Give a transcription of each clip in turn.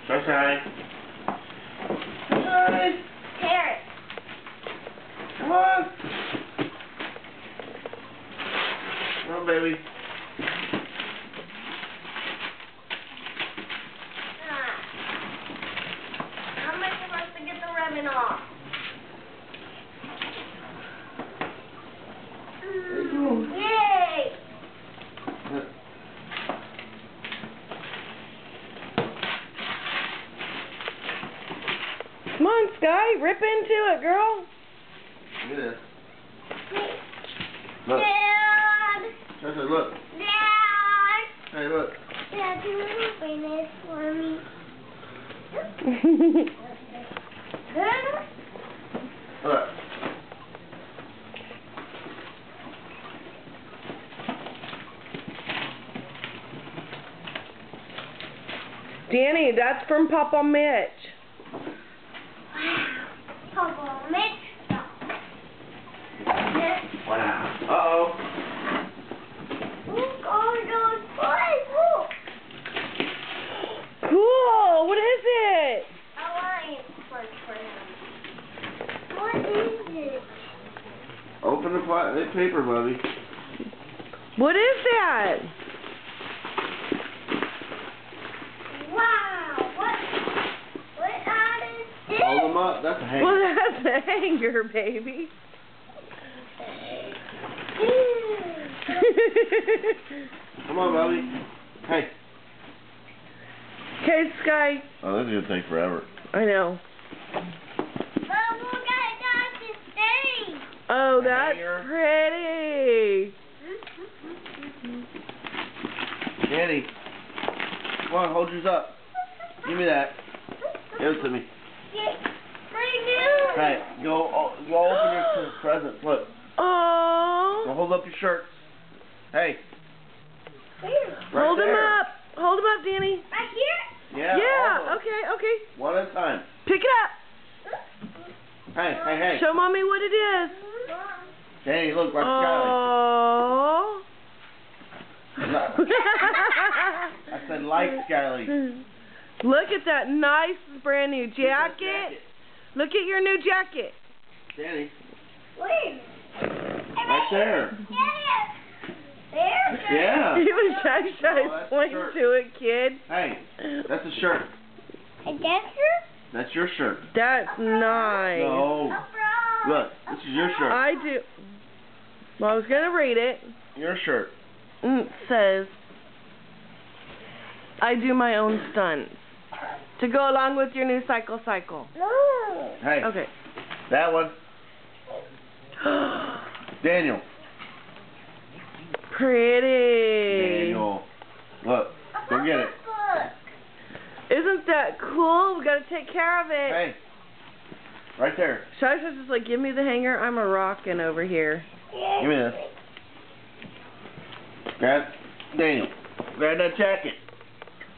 Shy. Shy. Carrot. Come on. Come on, baby. How am I supposed to get the ribbon off? Yay! Come on, Sky, rip into it, girl. Look at this. Look. Dad! Shy, look. Dad! Hey, look. Dad, do you want to open this for me? Look. Danny, that's from Papa Mitch. Papa Mitch. Wow. Uh-oh. Look all those toys. Look. Cool. What is it? I want it for him. What is it? Open the paper, Bubby. What is that? Wow. What is this? Hold them up. That's a hanger. Well, that's a hanger, baby. Come on, Bubby. Hey. Okay, Sky. Oh, this is going to take forever. I know. But look at this thing. Oh, that's Hanger. pretty. Danny. Come on, hold yours up. Give me that. Give it to me. Hey, go open your presents. Look. Oh. Go hold up your shirts. Hey. Right Hold him there. up. Hold him up, Danny. Right here? Yeah. all of Yeah. them. Okay. One at a time. Pick it up. Hey. Show Mommy what it is. Danny, look, right Oh. Skyly. I said like Skyly. Look at that nice brand new jacket. Look at your new jacket. Danny. Where? Right there. There? Yeah. He was Oh, that's pointing shirt. to it, kid. Hey, that's a shirt. And that's your? That's your shirt. That's nice. No. Look, this is your shirt. I do. Well, I was gonna read it. Your shirt. It says, "I do my own stunts to go along with your new cycle." No. Hey, Okay. that one. Daniel. Pretty. Daniel. Look, go get it. Isn't that cool? We gotta take care of it. Hey, right there. Shasha's just like, give me the hanger. I'm a rockin' over here. Give me this. Grab, Daniel. Grab that jacket.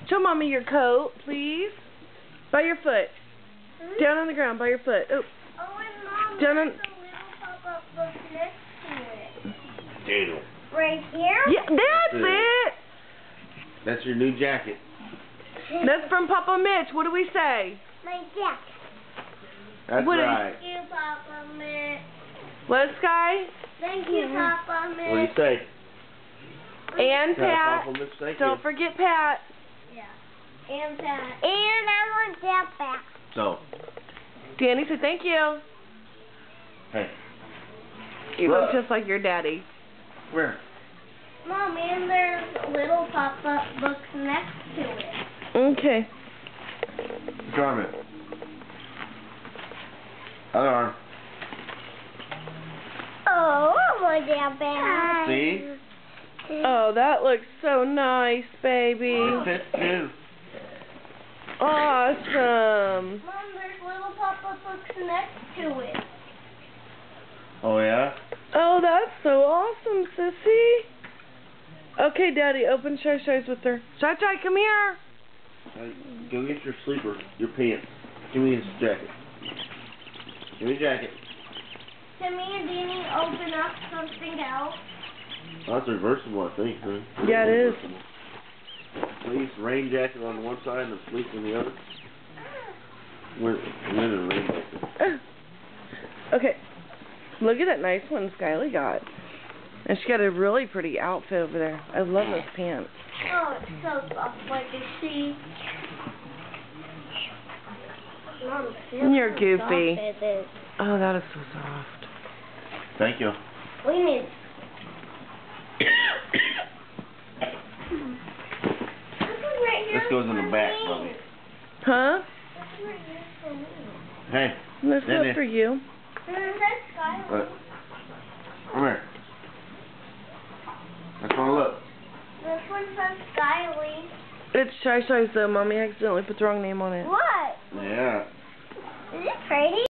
Show Mommy your coat, please. By your foot. Down on the ground, by your foot. Oh. Oh, and Mom, Down there's on- a little pop-up book next to it. Daniel. Right here? Yeah, that's it. That's your new jacket. That's from Papa Mitch. What do we say? My jacket. That's What is- right. Thank you, Papa Mitch. What, Sky? Thank you, Papa What do you Mitch. say? And Tell Pat. Papa Mitch thank Don't you. forget Pat. Yeah. And that. And I want that back. So, Danny said thank you. hey, You look Look. just like your daddy. where? Mom, and there's little pop-up books next to it. Okay. Garment. Other arm. Oh, I want that back. See? Oh, that looks so nice, baby. It fits too. Awesome. Mom, there's little pop-up books next to it. Oh yeah? Oh, that's so awesome, sissy. Okay, Daddy, open Shy Shy's with her. Shy Shy, come here. Hey, go get your sleeper, your pants. Give me his jacket. Give me a jacket. Can me and Danny open up something else? Oh, that's reversible, I think, huh? Yeah, it is. fleece rain jacket on one side and the fleece on the other. Winter rain jacket. Okay. Look at that nice one Skyly got. And she got a really pretty outfit over there. I love those pants. Oh, it's so soft, like you see. Mom, You're goofy. soft it is. Oh, that is so soft. Thank you. We need. This goes in the back, Bobby. Huh? Hey. That's Stand not there. for you. Look. Come here. Let's go look. This one says Skyly. It's Shy Shy's though. Mommy accidentally put the wrong name on it. What? Yeah. Is it pretty?